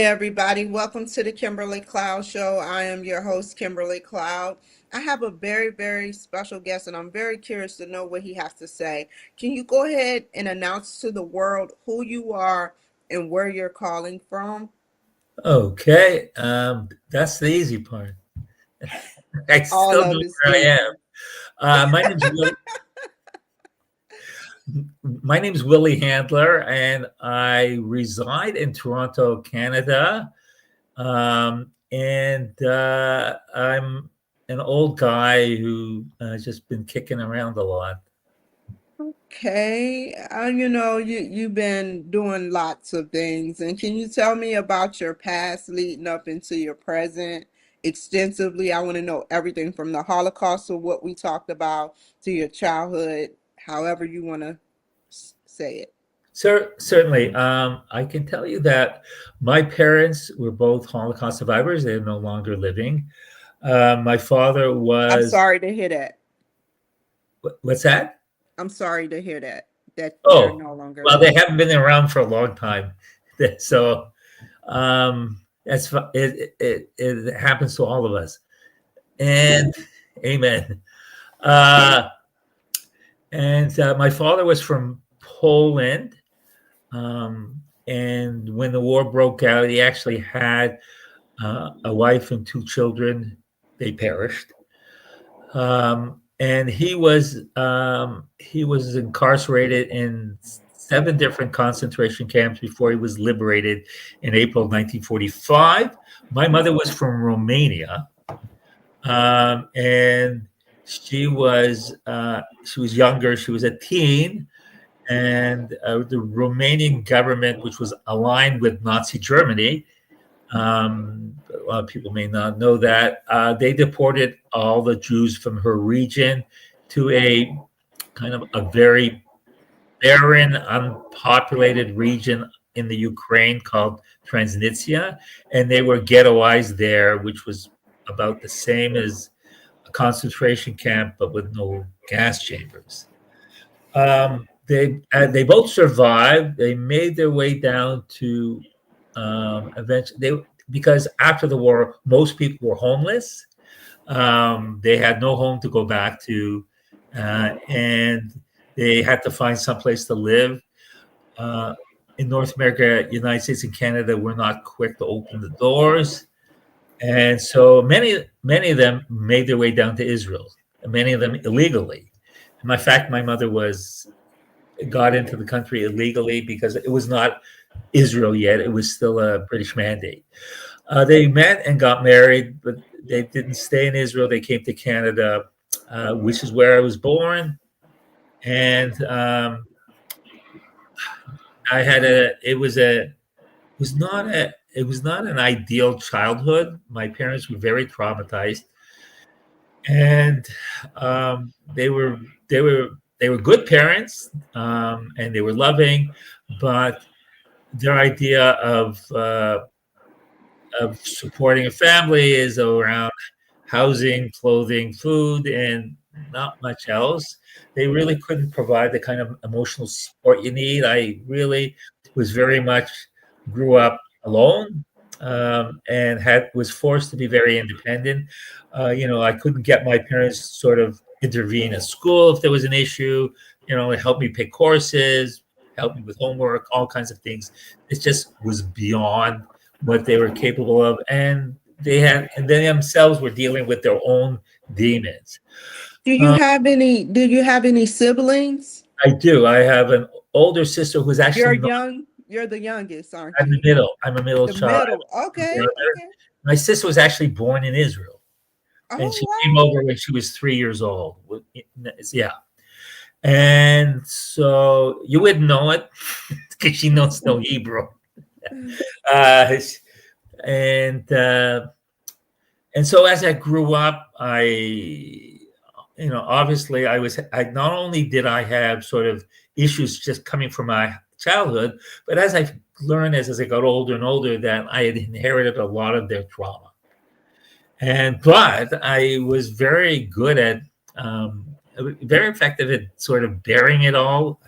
everybody. Welcome to the Kimberly Cloud Show. I am your host, Kimberly Cloud. I have a very, very special guest, and I'm very curious to know what he has to say. Can you go ahead and announce to the world who you are and where you're calling from? Okay, that's the easy part. I All still know of it's where I am. easy. My name's Willie Handler, and I reside in Toronto, Canada. And I'm an old guy who just been kicking around a lot. Okay, you've been doing lots of things, and can you tell me about your past leading up into your present extensively? I want to know everything from the Holocaust to what we talked about to your childhood, however you want to say it. Certainly, I can tell you that my parents were both Holocaust survivors. They're no longer living. My father I'm was. sorry to hear that. What's that? I'm sorry to hear that they're Oh, no longer well, they living. haven't been around for a long time. So it happens to all of us. And amen. Uh, and my father was from Poland. And when the war broke out, he actually had a wife and two children. They perished. And he was incarcerated in seven different concentration camps before he was liberated in April 1945. My mother was from Romania, and she was younger. She was a teen, and the Romanian government, which was aligned with Nazi Germany, a lot of people may not know that they deported all the Jews from her region to a kind of a very barren, unpopulated region in the Ukraine called Transnistria, and they were ghettoized there, which was about the same as a concentration camp, but with no gas chambers. They both survived. They made their way down to eventually because after the war, most people were homeless. They had no home to go back to, and they had to find some place to live. Uh, in North America, United States, and Canada were not quick to open the doors, and so many of them made their way down to Israel. And many of them illegally. In fact, my mother was got into the country illegally because it was not Israel yet; it was still a British mandate. They met and got married, but they didn't stay in Israel. They came to Canada, which is where I was born. And I had a. It was not an ideal childhood. My parents were very traumatized, and they were they were they were good parents, and they were loving, but their idea of supporting a family is around housing, clothing, food, and not much else. They really couldn't provide the kind of emotional support you need. I really was very much grew up alone, and had was forced to be very independent. I couldn't get my parents to sort of intervene at school if there was an issue. Help me pick courses, help me with homework, all kinds of things. It just was beyond what they were capable of, and they themselves were dealing with their own demons. Uh, Do you have any siblings? I do. I have an older sister who's You're actually not. young. You're the youngest, aren't I'm the you? middle. I'm a middle The child. middle. I'm a Okay. brother. Okay. My sister was actually born in Israel, and Oh she came wow. over when she was 3 years old. Yeah, and so you wouldn't know it because she knows no Hebrew. Uh, and and so as I grew up, obviously I not only did I have sort of issues just coming from my childhood, but as I learned as I got older and older that I had inherited a lot of their trauma. But I was very good at, very effective at sort of bearing it all.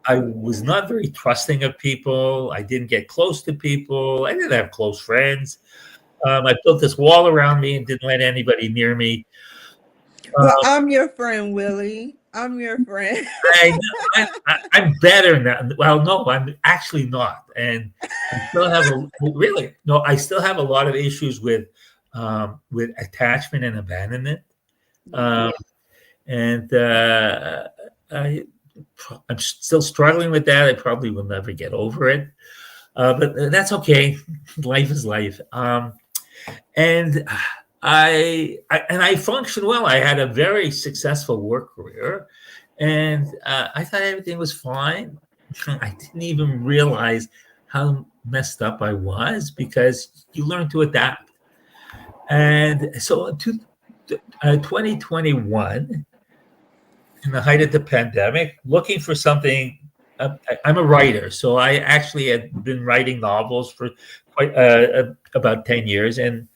I was not very trusting of people. I didn't get close to people. I didn't have close friends. I built this wall around me and didn't let anybody near me. Well, Uh, I'm your friend, Willie. I'm your friend. I, I'm better now. Well, no, I'm actually not, and I still have a really no. I still have a lot of issues with attachment and abandonment, um, and I I'm still struggling with that. I probably will never get over it, but that's okay. Life is life. And I functioned well. I had a very successful work career, and I thought everything was fine. I didn't even realize how messed up I was because you learn to adapt. And so, 2021, in the height of the pandemic, looking for something. I'm a writer, so I actually had been writing novels for quite about 10 years, and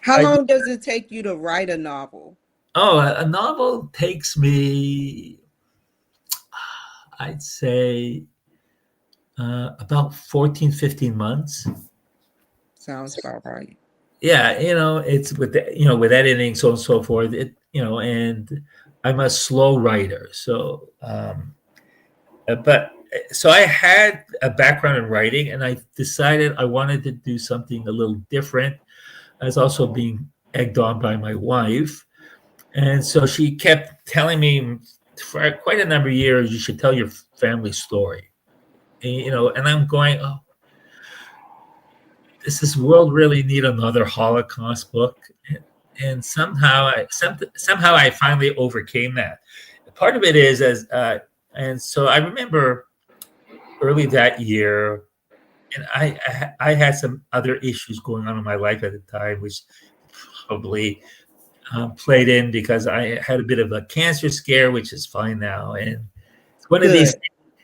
How I long does it take you to write a novel? oh, a novel takes me, I'd say, about 14, 15 months. Sounds about right. Yeah, it's with editing, so on and so forth. And I'm a slow writer, so but so I had a background in writing, and I decided I wanted to do something a little different. I was also being egged on by my wife, and so she kept telling me for quite a number of years, you should tell your family story. And I'm going, oh, does this world really need another Holocaust book? And somehow I finally overcame that. Part of it is and so I remember early that year, and I had some other issues going on in my life at the time, which probably played in because I had a bit of a cancer scare, which is fine now. And it's one of these Good.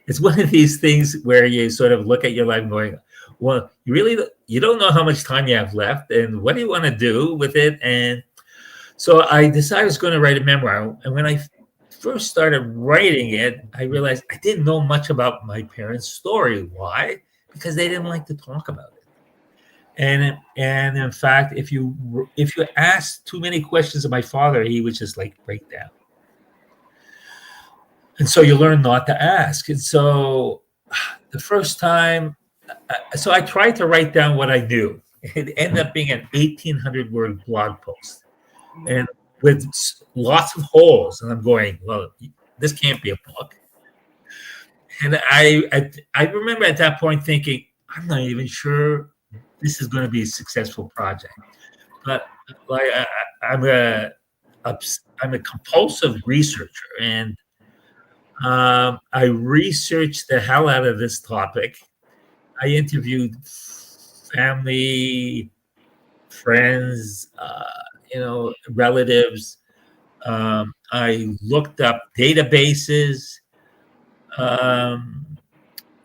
it's one of these things where you sort of look at your life going, well, you don't know how much time you have left, and what do you want to do with it? And so I decided I was going to write a memoir. And when I first started writing it, I realized I didn't know much about my parents' story. Why? Because they didn't like to talk about it. And in fact, if you asked too many questions of my father, he would just like break down. And so you learn not to ask. And so the first time, so I tried to write down what I knew. It ended up being an 1,800 word blog post, and with lots of holes. And I'm going, well, this can't be a book. And I remember at that point thinking, I'm not even sure this is going to be a successful project. But like I'm I'm a compulsive researcher, and I researched the hell out of this topic. I interviewed family, friends, relatives. I looked up databases. Um,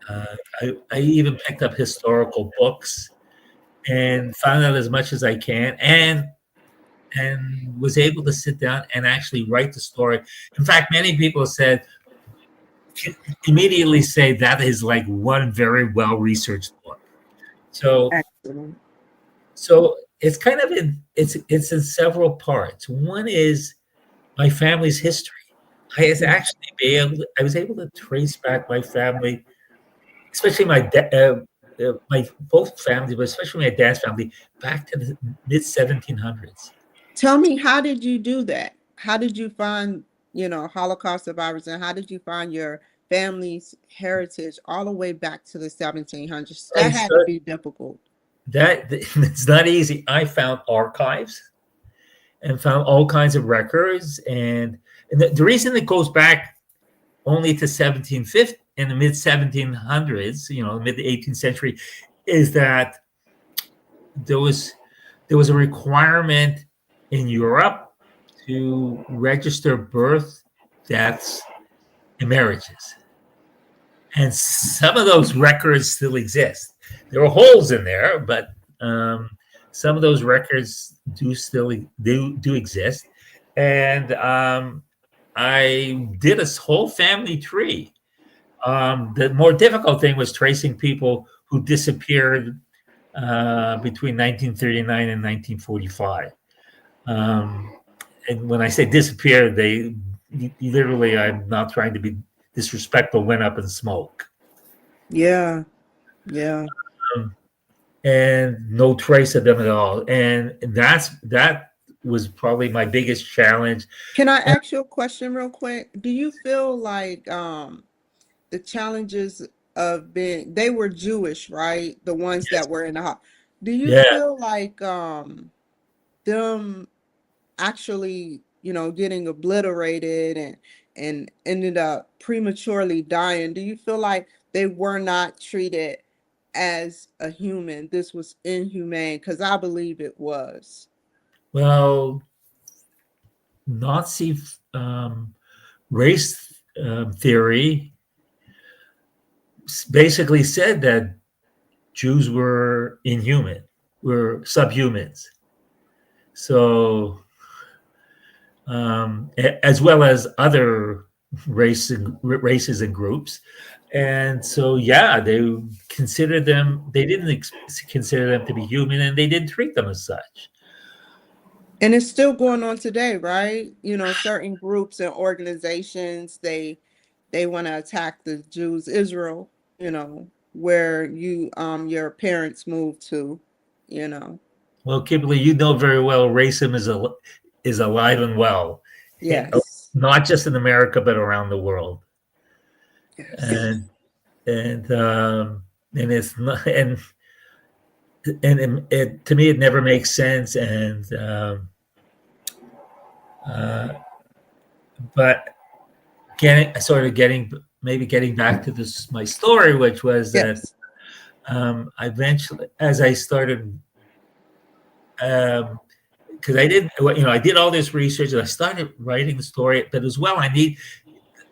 I even picked up historical books and found out as much as I can, and was able to sit down and actually write the story. In fact, many people said immediately say that is like one very well researched book. So Excellent. so it's kind of it's in several parts. One is my family's history. I was able to trace back my family, especially my both families, but especially my dad's family, back to the mid 1700s. Tell me, how did you do that? How did you find, Holocaust survivors, and how did you find your family's heritage all the way back to the 1700s? That And had to so be difficult. that it's not easy. I found archives and found all kinds of records, and the reason it goes back only to 1750 in the mid 1700s, mid 18th century, is that there was there was a requirement in Europe to register birth, deaths, and marriages. And some of those records still exist. There are holes in there, but um, some of those records do exist. And I did a whole family tree, The more difficult thing was tracing people who disappeared between 1939 and 1945. Um, and when I say disappeared, they literally, I'm not trying to be disrespectful, went up in smoke. Yeah, yeah. Um, and no trace of them at all. And that was probably my biggest challenge. Can I ask you a question real quick? Do you feel like the challenges of being they were Jewish, right? The ones Yes. that were in the house. Do you Yeah. feel like them actually, getting obliterated and ended up prematurely dying, do you feel like they were not treated as a human? This was inhumane because I believe it was. Well, Nazi race theory basically said that Jews were inhuman, were subhumans. So, as well as other races and groups, and so yeah, they considered them. They didn't consider them to be human, and they didn't treat them as such. And it's still going on today, right? Certain groups and organizations, they want to attack the Jews, Israel, where your parents moved to, you know. Well, Kimberly, you know very well racism is alive and well, Yes. not just in America but around the world, Yes. and and um, and it's not and to me it never makes sense, and uh, but getting back to this my story, which was that Yes. I eventually, as I started, because I did, I did all this research and I started writing the story, but as well, I need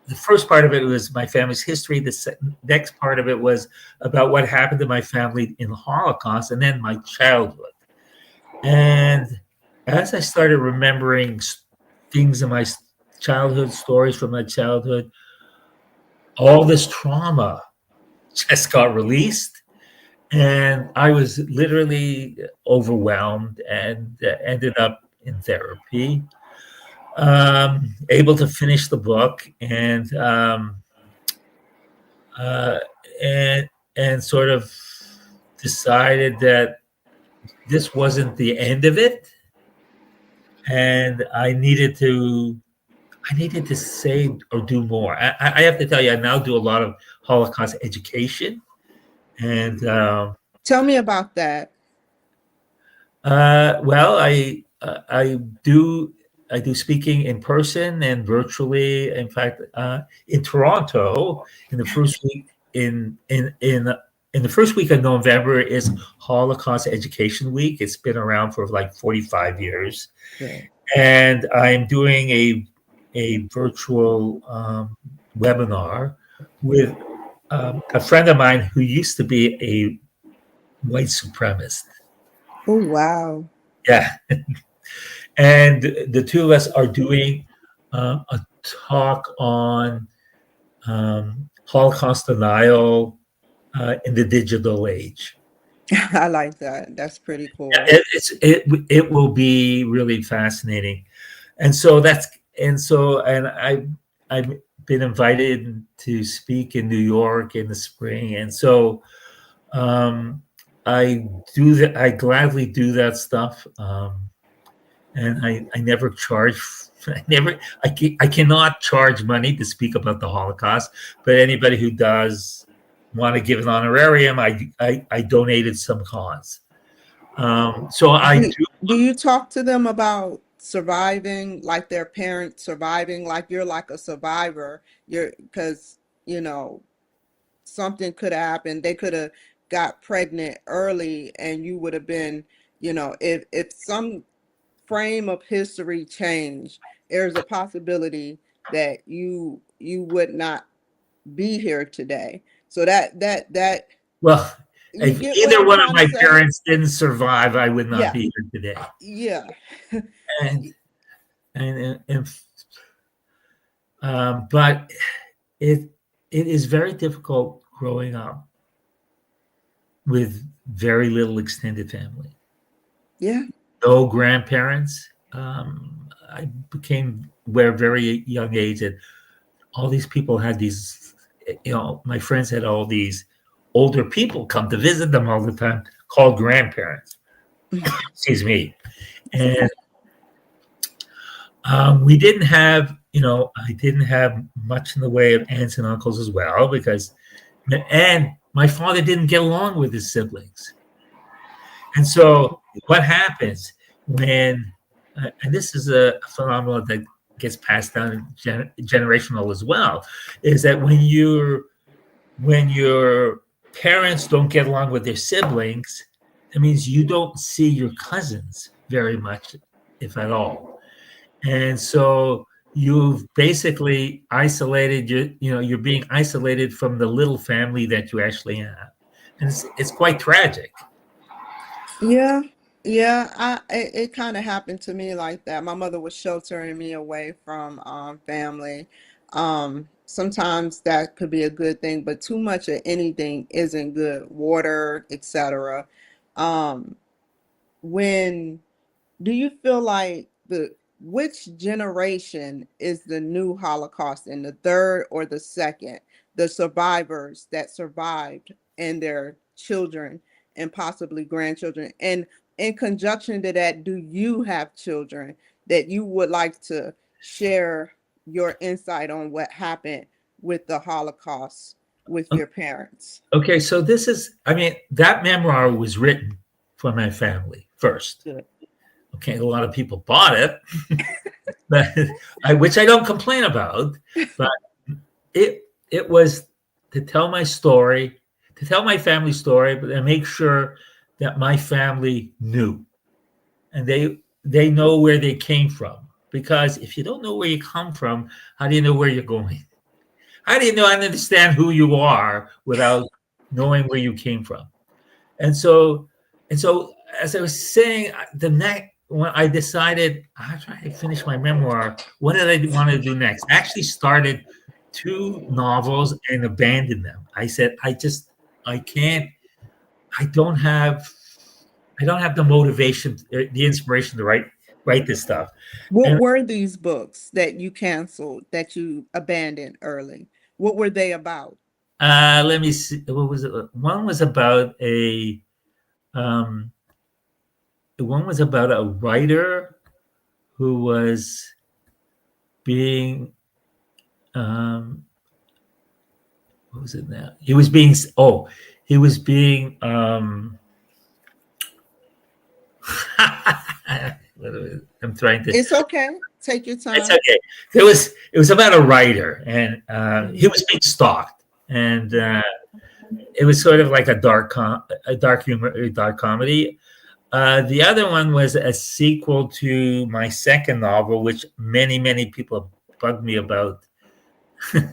the first part of it was my family's history. The next part of it was about what happened to my family in the Holocaust, and then my childhood. And as I started remembering things in my childhood, stories from my childhood, all this trauma just got released. And I was literally overwhelmed and ended up in therapy, able to finish the book uh, and and sort of decided that this wasn't the end of it, and I needed to say or do more. I have to tell you, I now do a lot of Holocaust education, and Tell me about that. well, I do speaking in person and virtually. In fact, in Toronto, in the first week in the first week of November is Holocaust Education Week. It's been around for like 45 years, Good. and I'm doing a virtual webinar with a friend of mine who used to be a white supremacist. Oh, wow. Yeah, and the two of us are doing a talk on Holocaust denial in the digital age. I like that. That's pretty cool. It will be really fascinating, and so I've been invited to speak in New York in the spring, and so um, I do that. I gladly do that stuff. And I never charge. I cannot charge money to speak about the Holocaust, but anybody who does want to give an honorarium, I donated some cause. So I Do you talk to them about surviving, like their parents surviving, like you're like a survivor? You're because, something could have happened. They could have got pregnant early and you would have been, if some frame of history changed, there's a possibility that you would not be here today. So that well, you if get what either I'm one of trying to my say? parents didn't survive, I would not Yeah. be here today. Yeah. And and but it. it is very difficult growing up with very little extended family, Yeah. no grandparents. I became aware very young age that all these people had these, my friends had all these older people come to visit them all the time called grandparents. Excuse me. It's okay. And we didn't have, I didn't have much in the way of aunts and uncles as well and my father didn't get along with his siblings. And so what happens when, and this is a phenomenon that gets passed down generational as well, is that when your parents don't get along with their siblings, that means you don't see your cousins very much, if at all. And so you've basically isolated you're being isolated from the little family that you actually have. And it's quite tragic. Yeah, yeah. It kind of happened to me like that. My mother was sheltering me away from family. Sometimes that could be a good thing, but too much of anything isn't good. Water, etc. Um, when do you feel like the which generation is the new Holocaust, in the third or the second? The survivors that survived and their children and possibly grandchildren. And in conjunction to that, do you have children that you would like to share your insight on what happened with the Holocaust with your parents? Okay, so that memoir was written for my family first. Good. Okay, a lot of people bought it, but which I don't complain about. But it was to tell my story, to tell my family story, but and make sure that my family knew, and they know where they came from. Because if you don't know where you come from, how do you know where you're going? How do you know and understand who you are without knowing where you came from? And so, as I was saying, the next when I decided I'm trying to finish my memoir, what did I want to do next? I actually started two novels and abandoned them. I said, I can't, I don't have, I don't have the motivation, the inspiration to write this stuff. What And were these books that you canceled, that you abandoned early? What were they about? let me see, what was it? One was about um, one was about a writer who was being um what was it now? He was being I'm trying to It's okay. Take your it's time. okay. It was about a writer, and he Mhm. was being stalked, and it was sort of like a dark humor, a dark comedy. The other one was a sequel to my second novel, which many people bugged me about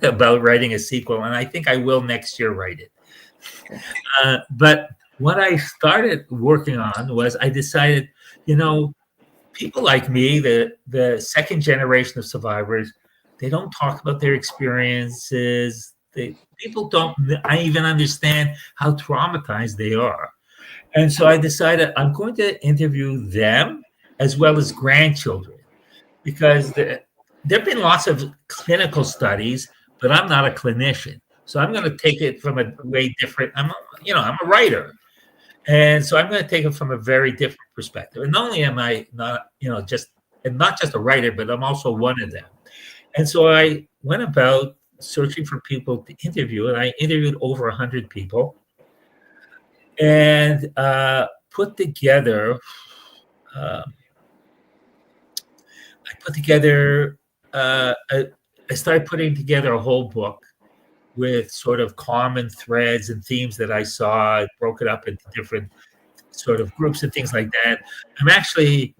about writing a sequel, and I think I will next year write it. Okay. But what I started working on was I decided, you know, people like me, the second generation of survivors, they don't talk about their experiences. People don't even understand how traumatized they are. And so I decided I'm going to interview them as well as grandchildren because there have been lots of clinical studies, but I'm not a clinician. So I'm going to take it from a way different. I'm a writer. And so I'm going to take it from a very different perspective. And not only am I not, not just a writer, but I'm also one of them. And so I went about searching for people to interview, and I interviewed over 100 people and put together uh, I put together, I started putting together a whole book with sort of common threads and themes that I saw. I broke it up into different sort of groups and things like that. I'm actually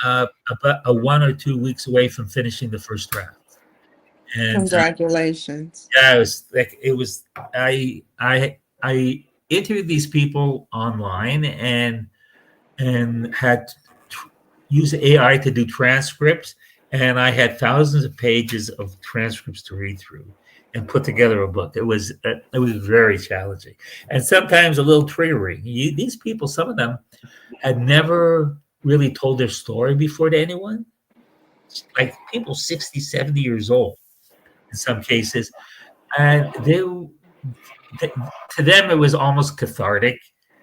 about 1 or 2 weeks away from finishing the first draft. And Congratulations. yeah, I interviewed these people online and had use AI to do transcripts, and I had thousands of pages of transcripts to read through. and put together a book. It was very challenging, and sometimes a little triggering. These people, some of them, had never really told their story before to anyone. Like people 60, 70 years old in some cases, and to them it was almost cathartic.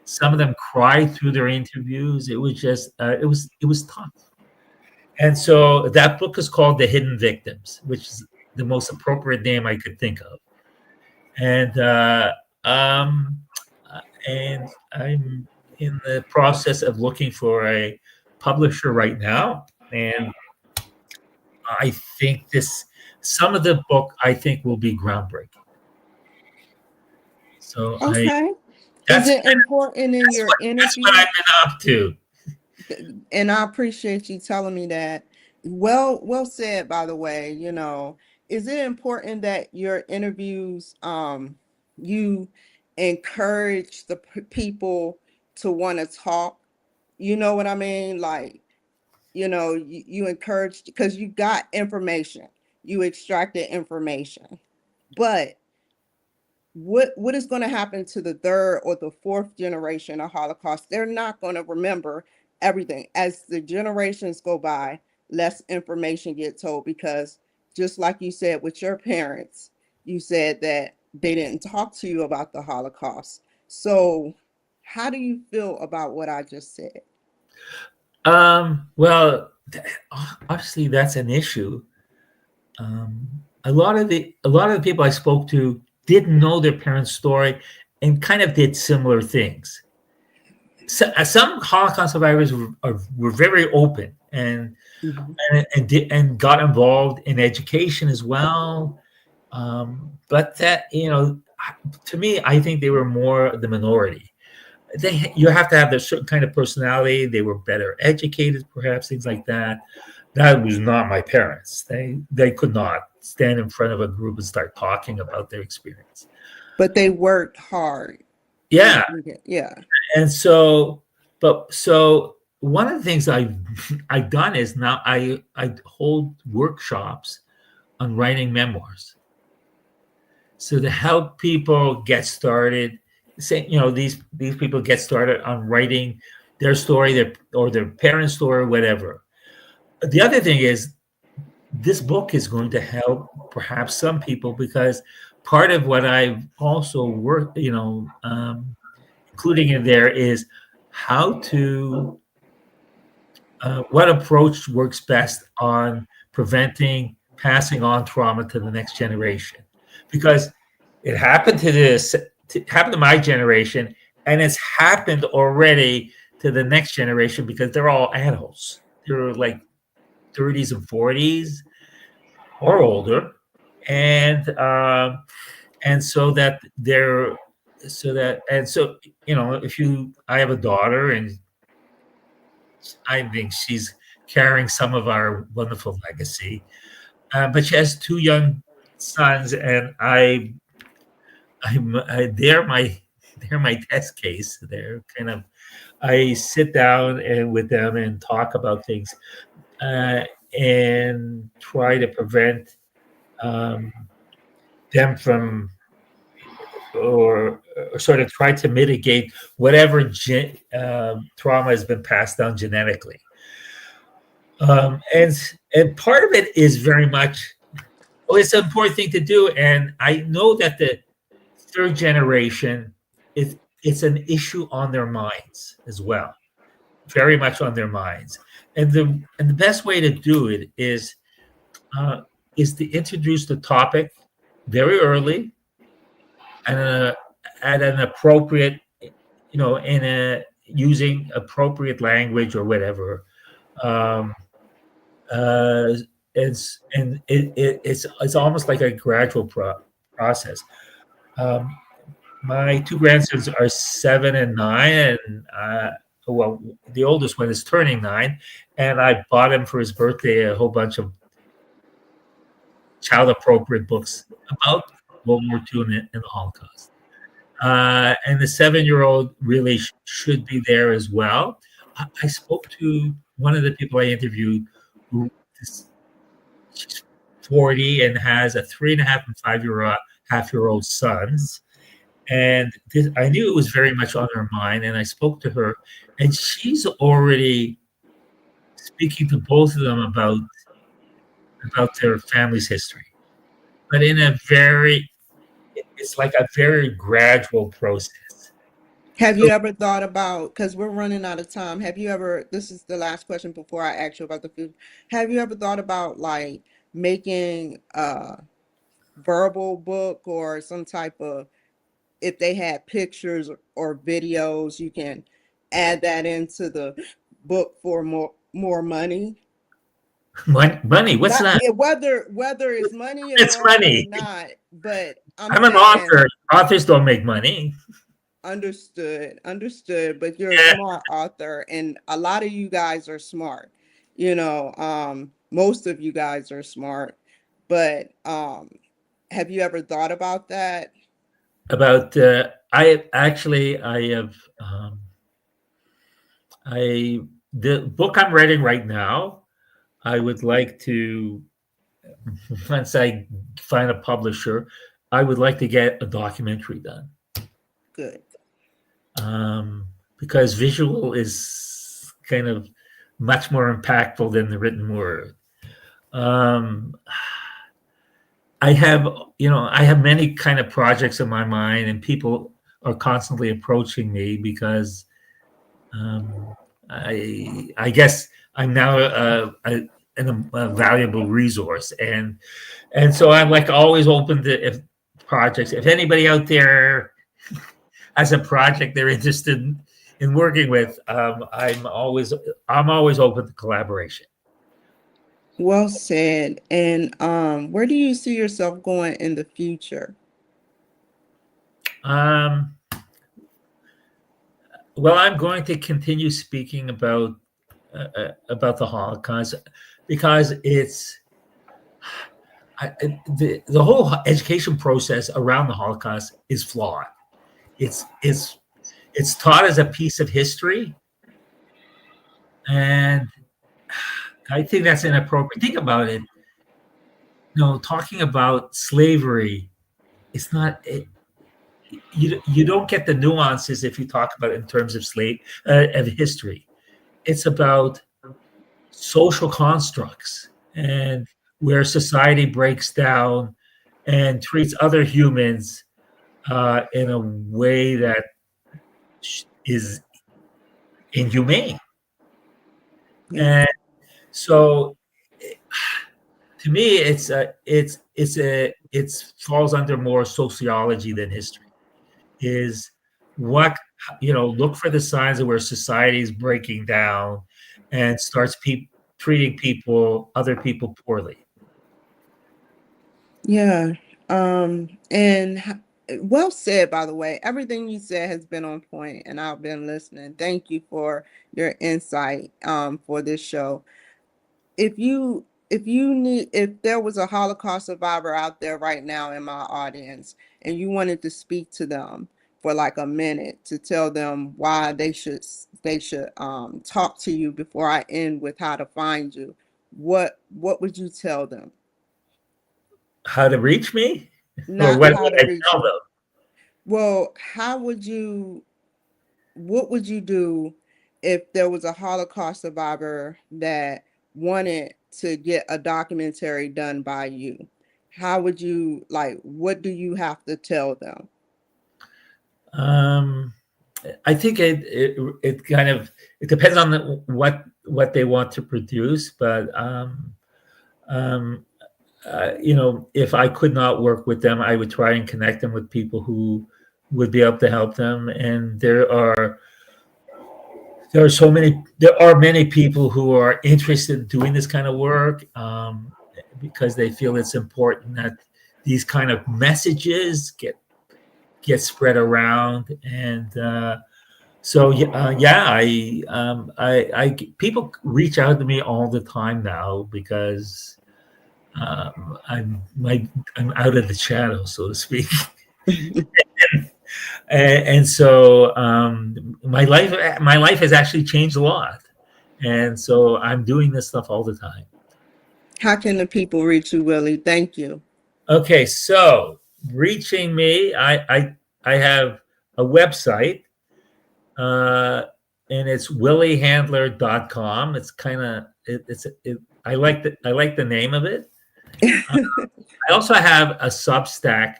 Some of them cried through their interviews. It was just it was tough. And so that book is called The Hidden Victims, which is the most appropriate name I could think of. And um, and I'm in the process of looking for a publisher right now. And I think this some of the book I think will be groundbreaking. So I Okay. Is that's it important in your that's what I've interview? been up to. And I appreciate you telling me that. Well said, by the way. Is it important that your interviews, you encourage the people to want to talk? You know what I mean? Like, you encourage because you got information, you extracted information, but what is going to happen to the third or the fourth generation of Holocaust? They're not going to remember everything. As the generations go by, less information get told because just like you said with your parents, you said that they didn't talk to you about the Holocaust. So how do you feel about what I just said? Well, obviously that's an issue. A lot of the people I spoke to didn't know their parents' story and kind of did similar things. So, some Holocaust survivors were very open Mhm. and got involved in education as well. But that to me, I think they were more the minority. You have to have a certain kind of personality. They were better educated, perhaps things like that. That was not my parents. They could not stand in front of a group and start talking about their experience. But they worked hard. Yeah, Yeah. and so one of the things I've done is now I hold workshops on writing memoirs. So to help people get started, say these people get started on writing their story, their parents' story, whatever. The other thing is this book is going to help perhaps some people because part of what I've also worked, including in there is how to what approach works best on preventing passing on trauma to the next generation, because it happened to happened to my generation, and it's happened already to the next generation because they're all adults. They're like 30s and 40s or older, and so that they're so that and so if I have a daughter, and I think she's carrying some of our wonderful legacy, but she has two young sons, and they're my test case. They're kind of I sit down and with them and talk about things, uh, and try to prevent um, them from or sort of try to mitigate whatever trauma has been passed down genetically. And part of it is very much, it's an important thing to do. And I know that the third generation is it's an issue on their minds as well, very much on their minds. And the best way to do it uh, is to introduce the topic very early and at an appropriate, in a using appropriate language or whatever. Um, uh, it's almost like a gradual process. Um, my two grandsons are 7 and 9, and well, the oldest one is turning 9, and I bought him for his birthday a whole bunch of child appropriate books about World War II and the Holocaust. And the 7-year-old really should be there as well. I spoke to one of the people I interviewed who is she's 40 and has a 3.5 and 5-year-old sons. And I knew it was very much on her mind. And I spoke to her, and she's already speaking to both of them about their family's history, but in a very, it's like a very gradual process. Have So you ever thought about, because we're running out of time, have you ever, this is the last question before I ask you about the food. Have you ever thought about like making a verbal book or some type of, if they had pictures or videos, you can add that into the book for more money? money, what's Not that? yeah, whether it's money It's involved or money. not, but I'm I'm an saying author. Authors don't make money. understood, but you're a Yeah. smart author, and a lot of you guys are smart. Most of you guys are smart, but have you ever thought about that? About I have I the book I'm writing right now. I would like to, once I find a publisher, I would like to get a documentary done, Good. um, because visual is kind of much more impactful than the written word. Um, I have many kind of projects in my mind, and people are constantly approaching me because I guess I'm now a valuable resource, and so I'm like always open to if projects. If anybody out there has a project they're interested in working with, I'm always open to collaboration. Well said. And where do you see yourself going in the future? Um, well, I'm going to continue speaking about the Holocaust because the whole education process around the Holocaust is flawed. It's it's it's taught as a piece of history, and I think that's inappropriate. Think about it. Talking about slavery, it's not. You don't get the nuances if you talk about it in terms of of history. It's about social constructs and where society breaks down and treats other humans in a way that is inhumane. Yeah. And so, to me, it falls under more sociology than history. Is what look for the signs of where society is breaking down and starts treating other people poorly. Yeah. And well said, by the way. Everything you said has been on point, and I've been listening. Thank you for your insight for this show. If there was a Holocaust survivor out there right now in my audience, and you wanted to speak to them for like a minute to tell them why they should talk to you before I end with how to find you, what would you tell them? How to reach me, or Not what how would to I reach tell me. them? Well, what would you do if there was a Holocaust survivor that wanted to get a documentary done by you? How would you like, what do you have to tell them? Um, I think it kind of it depends on what they want to produce, but um, if I could not work with them, I would try and connect them with people who would be able to help them. And there are many people who are interested in doing this kind of work, because they feel it's important that these kind of messages get spread around. And so yeah, people reach out to me all the time now because I'm out of the shadow, so to speak. And so my life has actually changed a lot, and so I'm doing this stuff all the time. How can the people reach you, Willie? Thank you. Okay, so reaching me, I have a website, uh, and it's williehandler.com. It's kind of I like the name of it. I also have a Substack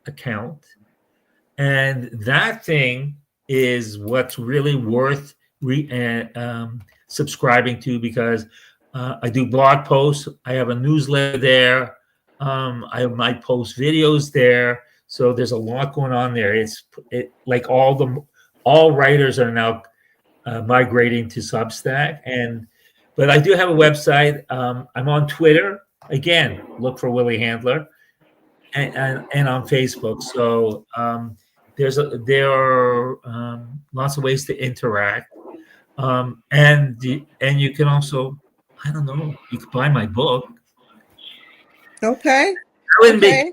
account, and that thing is what's really worth subscribing to, because I do blog posts. I have a newsletter there. I might post videos there. So there's a lot going on there. Like all writers are now migrating to Substack, but I do have a website. I'm on Twitter. Again, look for Willie Handler, and on Facebook. So there are lots of ways to interact, and you can also, I don't know, you could buy my book. Okay. That wouldn't be Okay.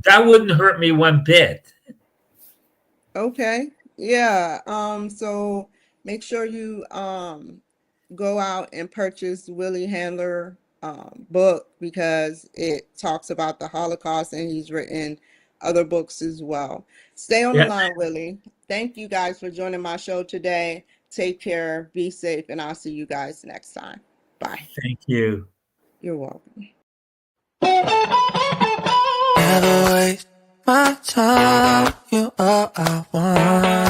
that wouldn't hurt me one bit. Okay. Yeah. So make sure you go out and purchase Willie Handler book, because it talks about the Holocaust, and he's written other books as well. Stay on the Yeah, line, Willie. Thank you guys for joining my show today. Take care, be safe, and I'll see you guys next time. Bye. thank you. You're welcome. Never waste my time. You are I want.